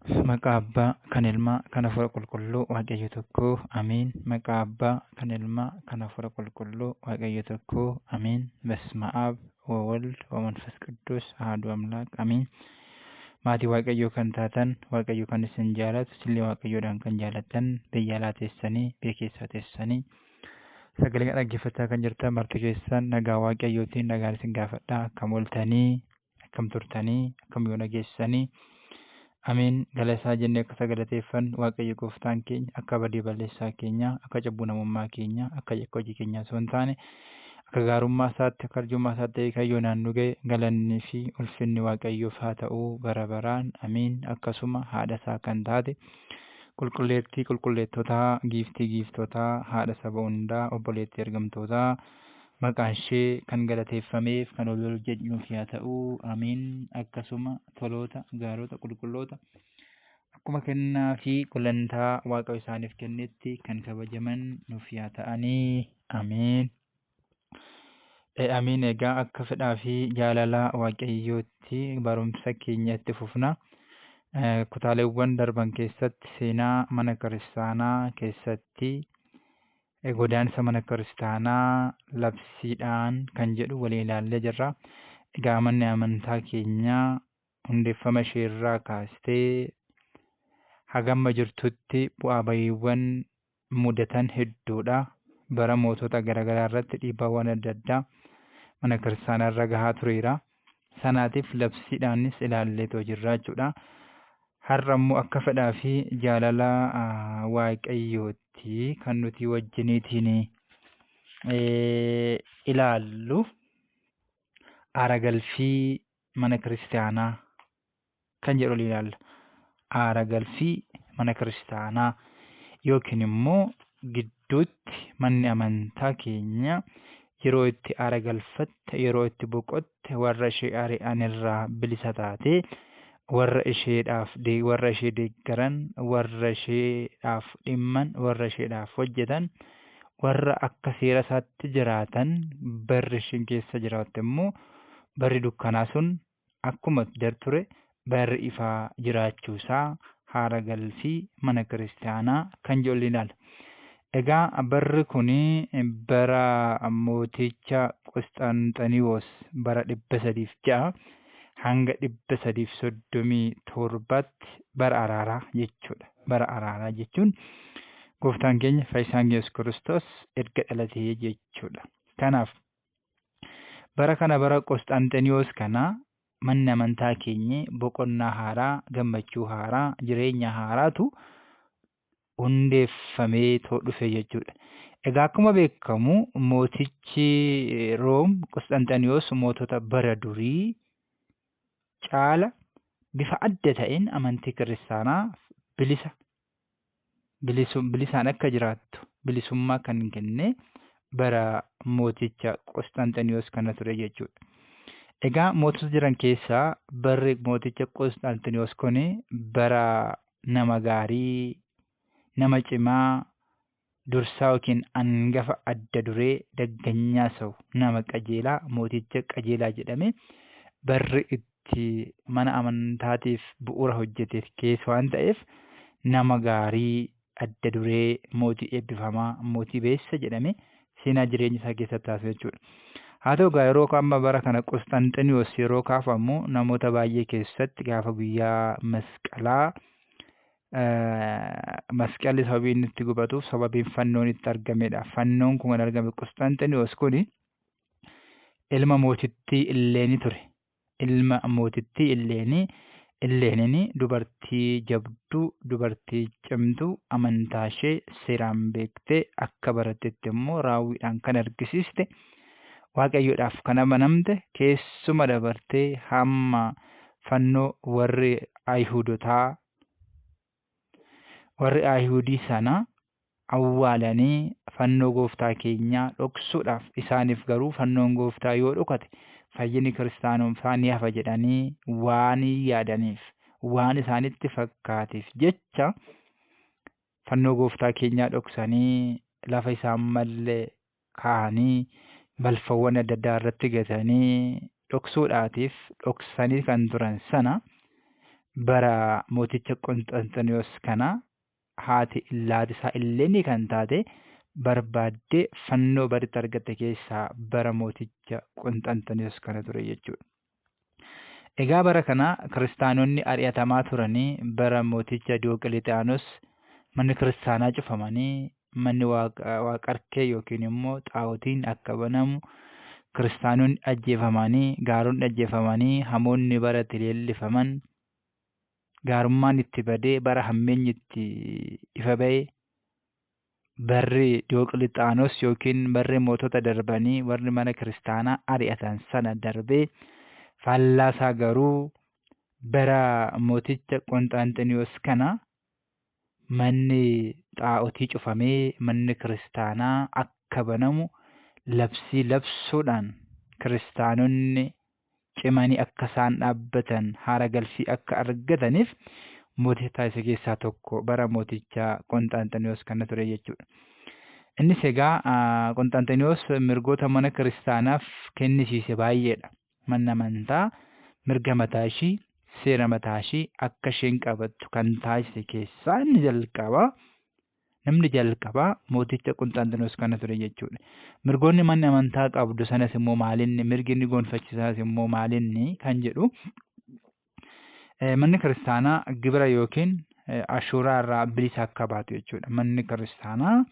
Maqaa Abbaa, kan Ilmaa, kan Hafuura Qulqulluu, Waaqayyo tokkoo, Amiin. Maqaa Abbaa, kan Ilmaa, kan Hafuura Qulqulluu, Waaqayyo tokkoo, Amiin. በስመ አብ ወወልድ ወመንፈስ ቅዱስ አሐዱ አምላክ አሚን። maatii Waaqayyoo kan taatan, Waaqayyo kan isin jaalatu, isinillee Waaqayyoodhaan kan jaalatan, biyya alaa teessanii, biyya keessaa teessanii, sagalee dhaggeeffachaa kan jirtan marti keessan nagaa Waaqayyootiin nagaan isin gaafadha. Akkam ooltanii, akkam turtanii, akkam yoo nageessanii. Amiin. Galasaa jennee akka sagalateeffannu Waaqayyo gooftaan keenya akka badii balleessaa keenya, akka cubbuu namummaa keenya, akka yakka hojii keenyaa osoo hin taane akka gaarummaa isaatti, akka arjummaa isaatti Waaqayyo naannoo ga'e galannii fi ulfinni Waaqayyoof haa ta'uu bara baraan. Amiin. Akkasuma haadha isaa kan taate qulqulleettii qulqulleettotaa, giiftii giiftotaa, haadha saba hundaa, obboleettii ergamtootaa, maqaan ishee kan galateeffameef kan ol jedhuuf haa ta'uu. Amiin. Akkasuma toloota, gaarota, qulqulloota akkuma kennaa fi gulantaa Waaqa isaaniif kennetti kan kabajaman nuuf haa ta'anii. Amiin. Amiin. Egaa akka fedhaa fi jaalala Waaqayyootti barumsa keenya itti fufna. Kutaaleewwan darban keessatti seenaa mana kiristaanaa keessatti godaansa mana kiristaanaa labsiidhaan kan jedhu waliin ilaallee jirra. Egaa manni amantaa keenyaa hundeeffama isheerraa kaastee hagamma jirtutti bu'aa bahiiwwan mudatan hedduudha. Bara mootota garaagaraa irratti dhiibbaawwan adda addaa mana kiristaanaa irra gahaa tureera. Sanaatiif labsiidhaanis ilaalleetoo jirra jechuudha. Har'a immoo akka fedhaa fi jaalala Waaqayyootti kan nuti wajjiniitiin ilaallu aara galfii mana kiristaanaa kan jedhu ilaalla. Aara galfii mana kiristaanaa yookiin immoo gidduutti manni amantaa keenya yeroo itti aara galfatte, yeroo itti boqotte, warra ishee ari'an irraa bilisa taate, warra isheedhaaf warra ishee deeggaran, warra isheedhaaf dhimman, warra isheedhaaf hojjetan, warra akka seera isaatti jiraatan, barri isheen keessa jiraatte immoo barri dukkanaa sun akkuma ture barri ifaa jiraachuusaa aara galfii mana kiristaanaa kan jedhu ilaalla. Egaa barri kuni bara mooticha Qosxaanxiniyoos bara 306 hanga 337tti bara araaraa jechuudha. Bara araaraa jechuun gooftaan keenya Fayyisaan Yesuus Kiristoos erga dhalatee jechuudha. Kanaaf bara kana bara Qosxaanxiniyoos kana manni amantaa keenya boqonnaa haaraa, gammachuu haaraa, jireenya haaraatu hundeeffamee dhufe jechuudha. Egaa akkuma beekamu mootichi Room Qosxaanxiniyoos mootota bara durii caala bifa adda ta'een amantii kiristaanaa bilisaan akka jiraattu bilisummaa kan kenne bara mooticha Qosxaanxiniyoos kana ture jechuudha. Egaa mootota jiran keessaa barri mooticha Qosxaanxiniyoos kun bara nama gaarii, nama cimaa, dursaa yookiin hangafa adda duree dagganyaa sa'u, nama qajeelaa, mooticha qajeelaa jedhame barri itti mana amantaatiif bu'uura hojjeteef keessa waan ta'eef nama gaarii, adda duree, mootii eebbifamaa, mootii beessa jedhame seenaa jireenya isaa keessatti taasisu jechuudha. Haa ta'u egaa yeroo amma bara kana Qosxaanxiniyoos yeroo kaafamu namoota baay'ee keessatti gaafa guyyaa masqalaa masqalli sababii inni itti gubatuuf sababiin fannoon itti argamedha. Fannoon kun kan argame Qosxaanxiniyoos kun ilma mootittii Illeenii ture. Ilma mootittii Illeenii dubartii jabduu, dubartii cimtuu, amantaa ishee seeraan beektee akka barattetti immoo raawwiidhaan kan argisiiste, Waaqayyoodhaaf kan amanamte, keessuma dabartee hamma fannoo warri Ayihudii sana awwaalanii fannoo gooftaa keenyaa dhoksuudhaaf, isaaniif garuu fannoon gooftaa yoo dhokate fayyinni kiristaanummaa ni hafa jedhanii waan yaadaniif, waan isaanitti fakkaateef jecha fannoo gooftaa keenyaa dhoksanii lafa isaan mallee kaa'anii balfawwan adda addaa irratti gatanii dhoksuudhaatiif dhoksanii kan turan sana bara mooticha Qonxanxiniyoos kana haati Illaatisaa illee ni kan taate barbaaddee fannoo baritti argatte keessaa bara mooticha Qonxanxiniyoos kana ture jechuudha. Egaa bara kana kiristaanonni ari'atamaa turanii bara mooticha Diyooqilixiyaanos manni kiristaanaa cufamanii manni waaqarkee yookiin immoo xaawotiin akka banamu kiristaanonni ajjeefamanii gaaronni ajjeefamanii hamoonni bara itti leellifaman gaarummaan itti badee bara hammeenyi itti ifa ba'e barri Diyooqilixiyaanos yookiin barri mootota darbanii warri mana kiristaanaa ari'atan sana darbee faallaasaa garuu bara mooticha Qonxanxiniyoos kana manni xaa'otii cufamee manni kiristaanaa akka banamu labsii labsuudhaan kiristaanonni cimanii akka isaan dhaabbatan haara galfii akka argataniif mooticha isa keessaa tokko bara mooticha Qonxanxiniyoos kana ture jechuudha. Innis egaa Qonxanxiniyoos mirgoota mana kiristaanaaf kennisiise baay'eedha. Manni amantaa mirga mataa ishii seera mataa ishii akka isheen qabattu kan taasise keessaa namni jalqabaa mooticha Qonxanxiniyoos kana ture jechuudha. Mirgoonni manni amantaa qabdu sanas immoo maalinni mirgi inni gonfachiisaas immoo maalinni kan jedhu manni kiristaanaa gibira yookiin ashuuraa irraa bilisa akka baatu jechuudha. Manni kiristaanaa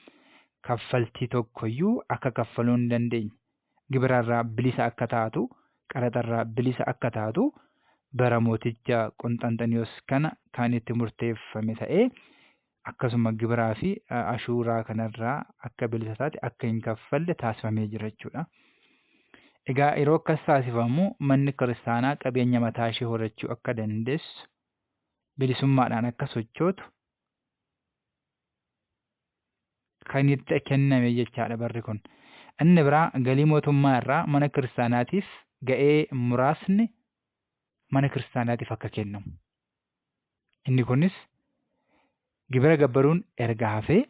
kaffaltii tokkoyyuu akka kaffaluu hin dandeenye gibira irraa bilisa akka taatu qaraxa irraa bilisa akka taatu bara mooticha Qonxanxiniyoos kana kan itti murteeffame ta'ee akkasuma gibiraa fi ashuuraa kanarraa akka bilisa taate akka hin kaffalle taasifamee jira jechuudha. Egaa yeroo akkas taasifamu manni kiristaanaa qabeenya mataa ishee horachuu akka dandeessu bilisummaadhaan akka sochootu kan itti kenname jechaadha barri kun. Inni biraa galii mootummaa irraa mana kiristaanaatiif ga'ee muraasni mana kiristaanaatiif akka kennamu. Inni kunis gibira gabbaruun erga hafee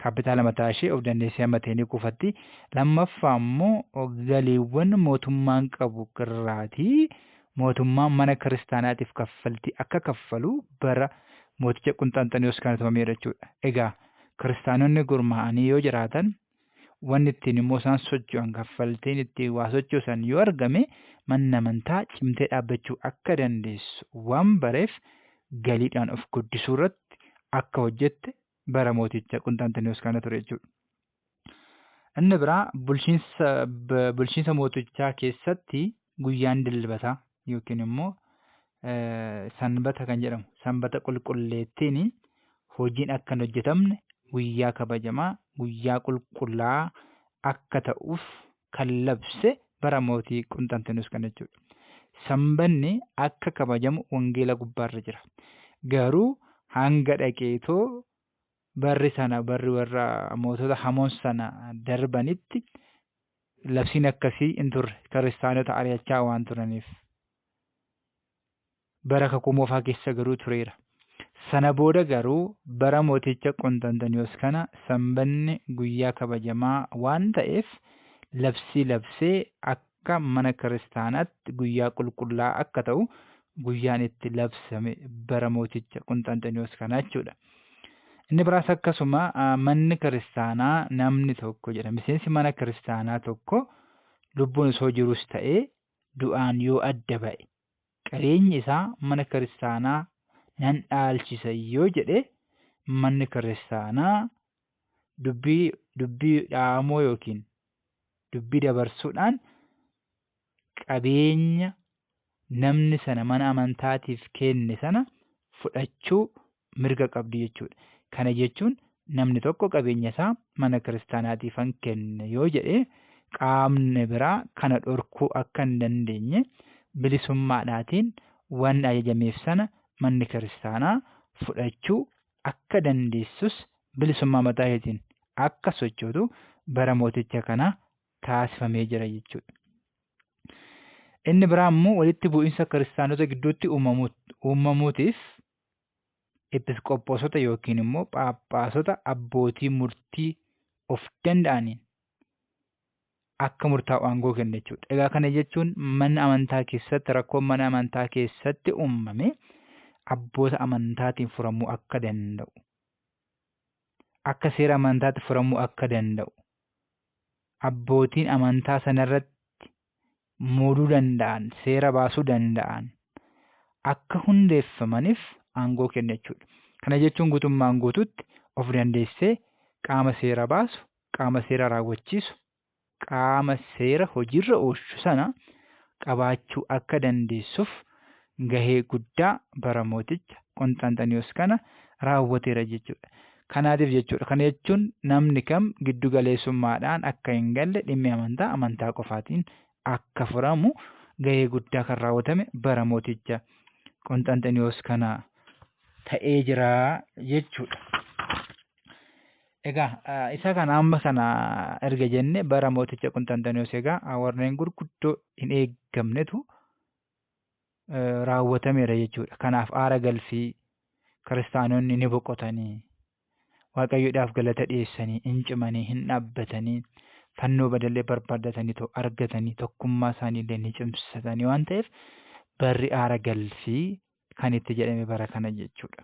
kaapitaala mataa ishee of dandeessee hammatanii kuufatti. Lammaffaa immoo galiiwwan mootummaan qabu irraatii mootummaan mana kiristaanaatiif kaffaltii akka kaffalu bara mooticha Qonxanxiniyoos kana tumameera jechuudha. Egaa kiristaanonni gurmaa'anii yoo jiraatan wanni ittiin immoo isaan socho'an kaffaltiin ittiin waa sochoosan yoo argame manni amantaa cimtee dhaabbachuu akka dandeessu waan bareef galiidhaan of guddisuu irratti akka hojjette bara mooticha Qonxanxiniyoos kana ture jechuudha. Inni biraa bulchiinsa mootichaa keessatti guyyaan dilbataa yookiin immoo sanbata kan jedhamu sanbata qulqulleettiin hojiin akka hin hojjetamne guyyaa kabajamaa guyyaa qulqullaa'aa akka ta'uuf kan labse bara mootii Qonxanxiniyoos kana jechuudha. Sanbanni akka kabajamu wangeela gubbaarra jira. Garuu hanga dhaqeetoo barri warra mootota hamoon sana darbanitti labsiin akkasii hin turre kiristaanota ari'achaa waan turaniif bara kakuu moofaa keessa garuu tureera. Sana booda garuu bara mooticha Qonxanxiniyoos kana sanbanni guyyaa kabajamaa waan ta'eef labsee akka mana kiristaanaatti guyyaa qulqullaa'aa akka ta'u guyyaan itti labsame bara mooticha Qonxanxiniyoos kana jechuudha. Inni biraas akkasuma manni kiristaanaa namni tokko jedha. Miseensi mana kiristaanaa tokko lubbuun osoo jirus ta'ee du'aan yoo adda ba'e qabeenyi isaa mana kiristaanaa nan dhaalchisa yoo jedhe manni kiristaanaa dubbii dhaamoo yookiin dubbii dabarsuudhaan qabeenya namni sana mana amantaatiif kenne sana fudhachuu mirga qabdi jechuudha. Kana jechuun namni tokko qabeenya isaa mana kiristaanaatiif kan kenne yoo jedhe qaamni biraa kana dhorkuu akka hin dandeenye bilisummaadhaatiin waan ajajameef sana manni kiristaanaa fudhachuu akka dandeessus bilisummaa mataa isaatiin akka sochootu bara mooticha kana taasifamee jira jechuudha. Inni biraa immoo walitti bu'iinsa kiristaanota gidduutti uumamuutiif episkooposota yookiin immoo phaaphaasota abbootii murtii of danda'aniin akka murtaa'u aangoo kenna jechuudha. Egaa kana jechuun mana amantaa keessatti rakkoon mana amantaa keessatti uumame abboota amantaatiin furamuu akka danda'u, akka seera amantaatti furamuu akka danda'u, abbootiin amantaa sanarratti muuduu danda'an, seera baasuu danda'an akka hundeeffamaniif aangoo kenna jechuudha. Kana jechuun guutummaan guutuutti of dandeessee qaama seera baasu, qaama seera raawwachiisu, qaama seera hojiirra oolchu sana qabaachuu akka dandeessuuf gahee guddaa bara mooticha Qonxaanxaniyoos kana raawwateera jechuudha. Kanaatiif jechuudha. Kana jechuun namni kam giddu galeessummaadhaan akka hin galle dhimmi amantaa qofaatiin akka furamu gahee guddaa kan raawwatame bara mooticha Qonxaanxaniyoos kana ta'ee jira jechuudha. Egaa isa kana amma kana erga jenne bara mooticha Qonxaanxaniyoos egaa warreen gurguddoo hin eeggamnetu raawwatameera jechuudha. Kanaaf aara galfii kiristaanonni ni boqotanii, waaqayyoodhaaf galata dhiyeessanii, hin cimanii, hin dhaabbatanii, fannoo badallee barbaadatanii argatanii, tokkummaa isaaniillee ni cimsatanii waan ta'eef barri aara galfii kan itti jedhame bara kana jechuudha.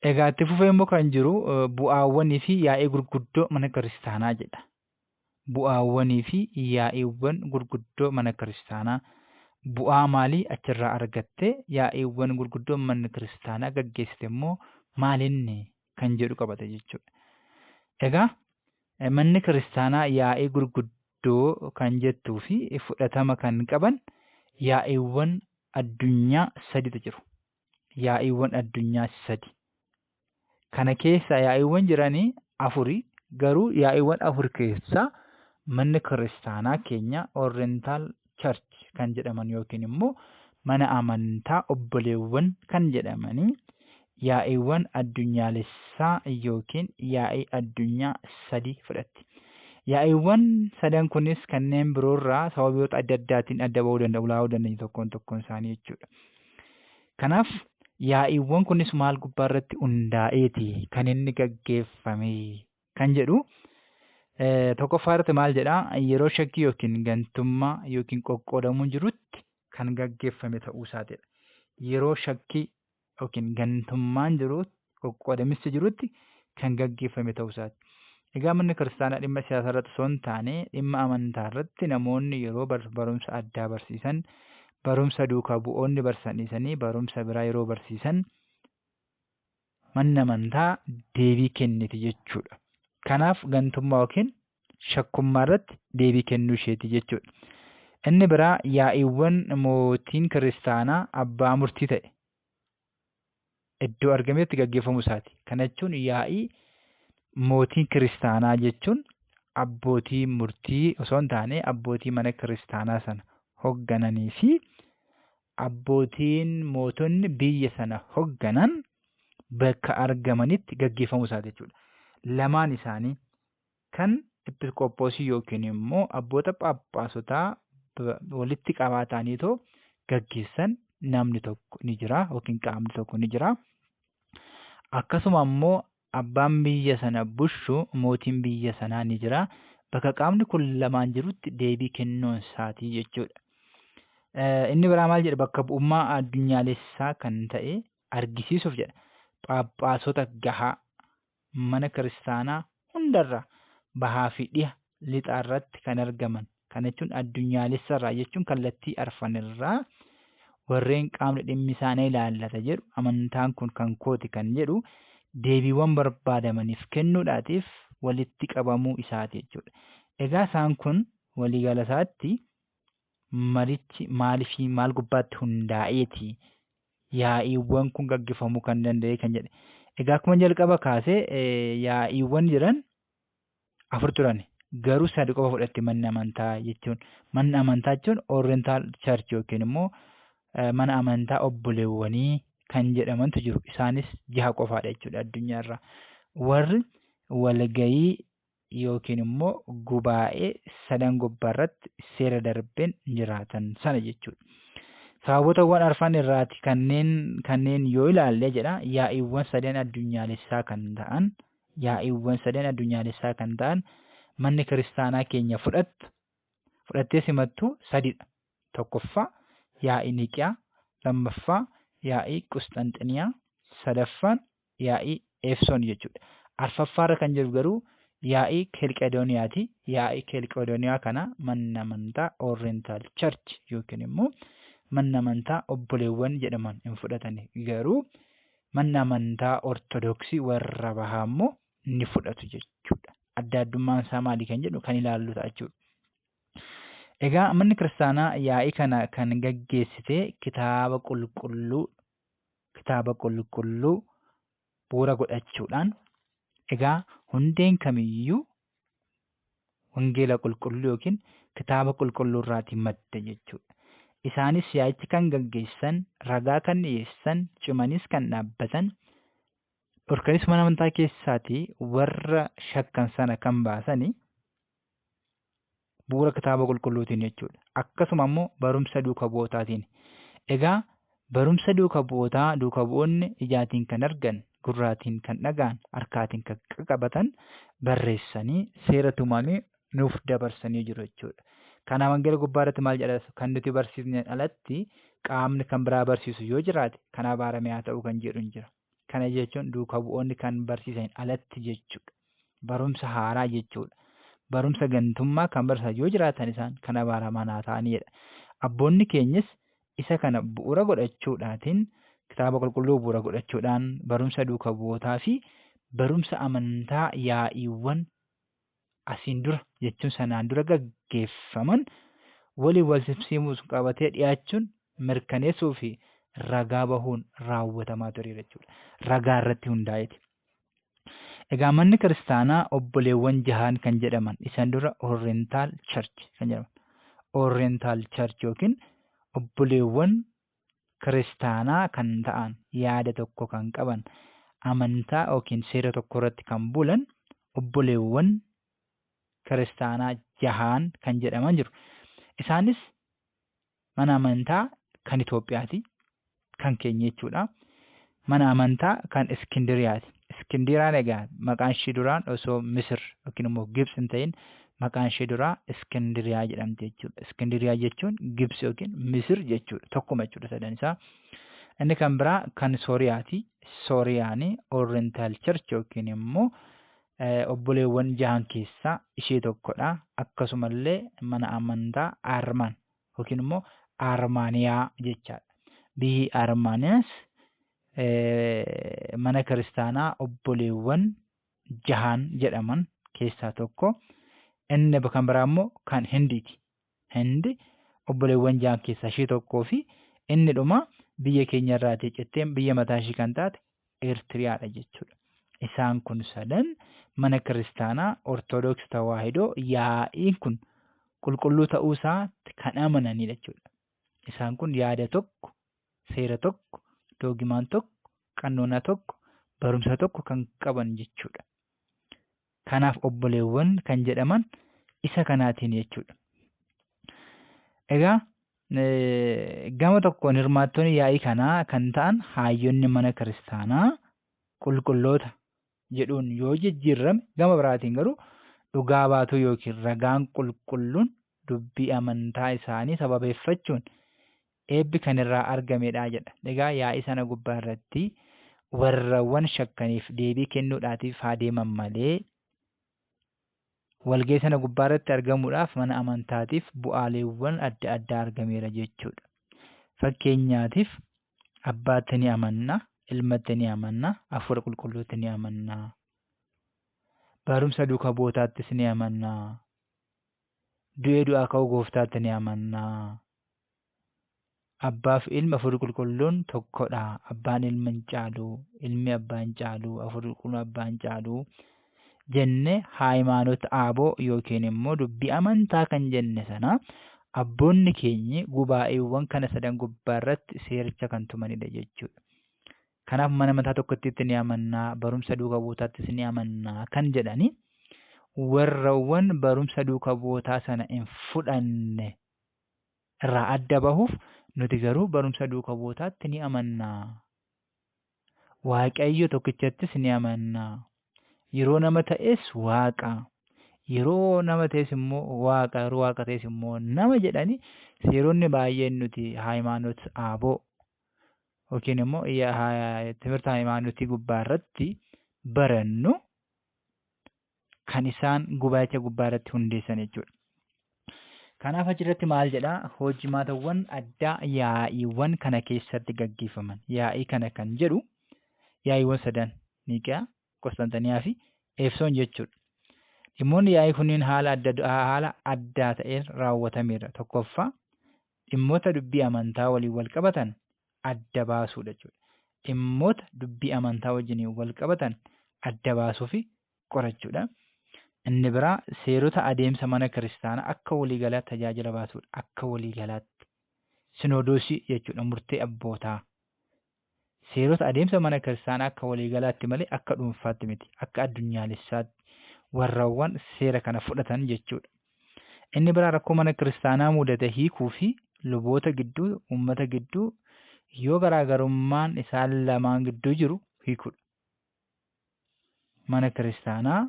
Egaa itti fufee immoo kan jiru bu'aawwanii fi yaa'ii gurguddoo mana kiristaanaa jedha. Bu'aawwanii fi yaa'iiwwan gurguddoo mana kiristaanaa. Bu'aa maalii achirraa argattee yaa'iiwwan gurguddoo manni kiristaanaa gaggeessite immoo maalinni kan jedhu qabata jechuudha. Egaa manni kiristaanaa yaa'ii gurguddoo kan jettuu fi fudhatama kan qaban yaa'iiwwan addunyaa saditu jiru. Yaa'iiwwan addunyaa sadi. Kana keessa yaa'iiwwan jiranii afuri. Garuu yaa'iiwwan afur keessaa manni kiristaanaa keenya Oriental Church kan jedhaman yookiin immoo mana amantaa obboleewwan kan jedhamanii yaa'iiwwan addunyaalessaa yookiin yaa'ii addunyaa sadi fudhatti. Yaa'iiwwan sadan kunis kanneen biroorraa sababoota adda addaatiin adda ba'uu danda'u, laa'uu danda'u tokkoon isaanii jechuudha. Kanaaf yaa'iiwwan kunis maal gubbaarratti hundaa'eeti kan inni gaggeeffame kan jedhu tokkoffaarratti maal jedhaa yeroo shakkii yookiin gantummaa yookiin qoqqoodamuun jirutti kan gaggeeffame ta'uu isaatiidha. Yeroo shakkii yookiin gantummaan jirutti qoqqoodamichi jirutti kan gaggeeffame ta'uu isaati. Egaa manni kiristaanaa dhimma siyaasaa irratti osoo hin taane dhimma amantaa irratti namoonni yeroo barumsa addaa barsiisan, barumsa duukaa bu'oonni barsiisanii barumsa biraa yeroo barsiisan manni amantaa deebii kenniti jechuudha. Kanaaf gantummaa yookiin shakkummaa irratti deebii kennuu isheeti jechuudha. Inni biraa yaa'iiwwan mootiin kiristaanaa abbaa murtii ta'e iddoo argametti gaggeeffamuu isaati. Kana jechuun yaa'ii mootiin kiristaanaa jechuun abbootii murtii osoo hin taane abbootii mana kiristaanaa sana hooggananii fi abbootiin mootonni biyya sana hoogganan bakka argamanitti gaggeeffamuu isaati jechuudha. Lamaan isaanii kan episkooposii yookiin immoo abboota phaaphaatotaa walitti qabataniitoo gaggeessan namni tokko ni jira yookiin qaamni tokko ni jira. Akkasuma immoo abbaan biyya sana bulchu mootiin biyya sanaa ni jira. Bakka qaamni kun lamaan jirutti deebii kennuun isaatii jechuudha. Inni biraa maal jedha bakka bu'ummaa addunyaalessaa kan ta'e argisiisuuf jedha. Phaaphaatota gahaa mana kiristaanaa hundarraa bahaa fi dhiha lixaa irratti kan argaman. Kana jechuun addunyaalessarraa jechuun kallattii arfanirraa warreen qaamni dhimmi isaanii ilaallata jedhu amantaan kun kan kooti kan jedhu deebiiwwan barbaadamaniif kennuudhaatiif walitti qabamuu isaati jechuudha. Egaa isaan kun waliigala isaatti marichi maalii fi maal gubbaatti hundaa'eeti yaa'iiwwan kun gaggeeffamuu kan danda'e kan jedhe. Egaa akkuma jalqaba kaasee yaa'iiwwan jiran afur turan. Garuu sadi qofa fudhatte manni amantaa jechuun. Manni amantaa jechuun Oriental Church yookiin immoo mana amantaa obboleewwanii kan jedhamantu jiru. Isaanis 6 qofaadha jechuudha addunyaarraa. Warri walgayii yookiin immoo gubaa'ee sadan gubbaarratti seera darbeen jiraatan sana jechuudha. Sababootawwan arfan irraati kanneen yoo ilaalle jedha yaa'iiwwan sadeen addunyaalessaa kan ta'an manni kiristaanaa keenya fudhattee simattu sadidha. Tokkoffaa yaa'ii Niqiyaa, lammaffaa yaa'ii Qusxanxiniyaa, sadaffaan yaa'ii Efesoon jechuudha. Arfaffaarra kan jiru garuu yaa'ii Kelqedooniyaati. Yaa'ii Kelqedooniyaa kana manni amantaa Oriental Church yookiin immoo manni amantaa obboleewwan jedhaman hin fudhatani. Garuu manni amantaa Ortodoksii warra bahaa immoo ni fudhatu jechuudha. Adda addummaan isaa maali kan jedhu kan ilaallu ta'a jechuudha. Egaa manni kiristaanaa yaa'ii kana kan gaggeessite kitaaba qulqulluu bu'uura godhachuudhaan egaa hundeen kamiyyuu wangeela qulqulluu yookiin kitaaba qulqulluu irraatii madda jechuudha. Isaanis yaa'icha kan gaggeessan, ragaa kan dhiyeessan, cimanis kan dhaabbatan, dhorkanis mana amantaa keessaatii warra shakkan sana kan baasanii bu'uura kitaaba qulqulluutiin jechuudha. Akkasuma immoo barumsa duuka bu'ootaatiin. Egaa barumsa duuka bu'ootaa duuka bu'oonni ijaatiin kan argan, gurraatiin kan dhaga'an, harkaatiin kan qabatan barreessanii seera tumanii nuuf dabarsanii jiru jechuudha. Kana wangeela gubbaa irratti maal jedha? Kan nuti barsiisneen alatti qaamni kan biraa barsiisu yoo jiraate kan abaarame haa ta'u kan jedhu hin jira. Kana jechuun duuka bu'oonni kan barsiisan alatti jechuudha. Barumsa haaraa jechuudha. Barumsa gantummaa kan barsiisan yoo jiraatan isaan kan abaaraman haa ta'anidha. Abboonni keenyas isa kana bu'uura godhachuudhaatiin kitaaba qulqulluu bu'uura godhachuudhaan barumsa duuka bu'ootaa fi barumsa amantaa yaa'iiwwan asiin dura jechuun sanaan dura gaggeeffaman walii wal simsiimuus qabatee dhiyaachuun mirkaneessuu fi ragaa bahuun raawwatamaa ture jechuudha. Ragaa irratti hundaa'eeti. Egaa manni kiristaanaa obboleewwan jahaan kan jedhaman isaan dura Oriental Church kan jedhaman. Oriental Church yookiin obboleewwan kiristaanaa kan ta'an, yaada tokko kan qaban, amantaa yookiin seera tokko irratti kan bulan obboleewwan kiristaanaa jahaan kan jedhaman jiru. Isaanis mana amantaa kan Itoophiyaati, kan keenya jechuudha. Mana amantaa kan Iskindiriyaati. Iskindiriyaan egaa maqaan ishee duraan osoo Misir yookiin immoo Gibsi hin ta'in maqaan ishee duraa Iskindiriyaa jedhamti jechuudha. Iskindiriyaa jechuun Gibsi yookiin Misir jechuudha. Tokkuma jechuudha sadan isaa. Inni kan biraa kan Sooriyaati. Sooriyaanii Oriental Church yookiin immoo obboleewwan jahan keessaa ishee tokkodha. Akkasumallee mana amantaa Armaan yookiin immoo Armaaniyaa jechaadha. Biyyi Armaaniyaas mana kiristaanaa obboleewwan jahan jedhaman keessaa tokko. Inni kan biraa immoo kan Hindiiti. Hindi obboleewwan jahan keessaa ishee tokkoo fi inni dhuma biyya keenya irraa teechatteen biyya mataa ishee kan taate Eertiriyaadha jechuudha. Isaan kun sadan mana kiristaanaa Ortodoksii Tawaahidoo yaa'iin kun qulqulluu ta'uu isaatti kan amananidha jechuudha. Isaan kun yaada tokko, seera tokko, doogimaan tokko, qannoona tokko, barumsa tokko kan qaban jechuudha. Kanaaf obboleewwan kan jedhaman isa kanaatiin jechuudha. Egaa gama tokkoon hirmaattonni yaa'ii kanaa kan ta'an hayyoonni mana kiristaanaa qulqulloota jedhuun yoo jijjiirrame, gama biraatiin garuu dhugaa baatuu yookiin ragaan qulqulluun dubbii amantaa isaanii sababeeffachuun eebbi kan irraa argamedha jedha. Egaa yaa'ii sana gubbaa irratti warrawwan shakkaniif deebii kennuudhaatiif haa deeman malee walga'ii sana gubbaa irratti argamuudhaaf mana amantaatiif bu'aaleewwan adda addaa argameera jechuudha. Fakkeenyaatiif abbaatti ni amanna, ilmatti ni amanna, hafuura qulqulluutti ni amanna, barumsa duuka bu'ootaattis ni amanna, du'ee du'aa ka'uu gooftaatti ni amanna. Abbaaf ilma hafuurri qulqulluun tokkodha. Abbaan ilma hin caalu, ilmi abbaa hin caalu, hafuurri qulqulluun abbaa hin caalu jenne haayimaanota aaboo yookiin immoo dubbii amantaa kan jenne sana abboonni keenya gubaa'eewwan kana sadan gubbaa irratti seericha kan tumanidha jechuudha. Kanaaf mana amantaa tokkotti ni amannaa, barumsa duuka bu'ootaattis ni amannaa kan jedhani warrawwan barumsa duuka bu'ootaa sana hin fudhanne irraa adda bahuuf nuti garuu barumsa duuka bu'ootaatti ni amannaa. Waaqayyo tokkichattis ni amannaa. Yeroo nama ta'es waaqa, yeroo nama ta'es immoo waaqa, yeroo waaqa ta'es immoo nama jedhani seeronni baay'een nuti haayimaanota aaboo yookiin immoo timirta hayimaanotii gubbaa irratti barannu kan isaan gubaacha gubbaa irratti hundeessan jechuudha. Kanaaf achirratti maal jedhaa? Hojimaatawwan addaa yaa'iiwwan kana keessatti gaggeeffaman. Yaa'ii kana kan jedhu yaa'iiwwan sadan Niiqiyaa, Qostantiniyaa fi Efesoon jechuudha. Dhimmoonni yaa'ii kunniin haala addaa ta'een raawwatameera. Tokkoffaa dhimmoota dubbii amantaa waliin wal qabatan adda baasuudha jechuudha. Dhimmoota dubbii amantaa wajjin wal qabatan adda baasuu fi qorachuudha. Inni biraa seerota adeemsa mana kiristaanaa akka waliigalaatti tajaajila baasuudha. Akka waliigalaatti sinodoosii jechuudha, murtee abbootaa. Seerota adeemsa mana kiristaanaa akka waliigalaatti malee akka dhuunfaatti miti, akka addunyaalessaatti warraawwan seera kana fudhatan jechuudha. Inni biraa rakkoo mana kiristaanaa mudate hiikuu fi luboota gidduu, uummata gidduu yoo garaagarummaan isaan lamaan gidduu jiru hiikuudha. Mana kiristaanaa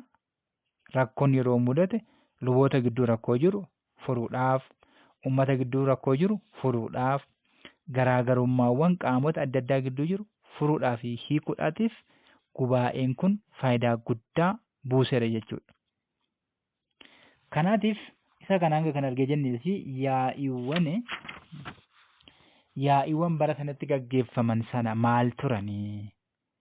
rakkoon yeroo mudate luboota gidduu rakkoo jiru furuudhaaf, uummata gidduu rakkoo jiru furuudhaaf, garaagarummaawwan qaamota adda addaa gidduu jiru furuudhaa fi hiikuudhaatiif gubaa'een kun faayidaa guddaa buuseera jechuudha. Kanaatiif isa kana hanga kan argee jennee fi yaa'iiwwan bara sanatti gaggeeffaman sana maal turanii?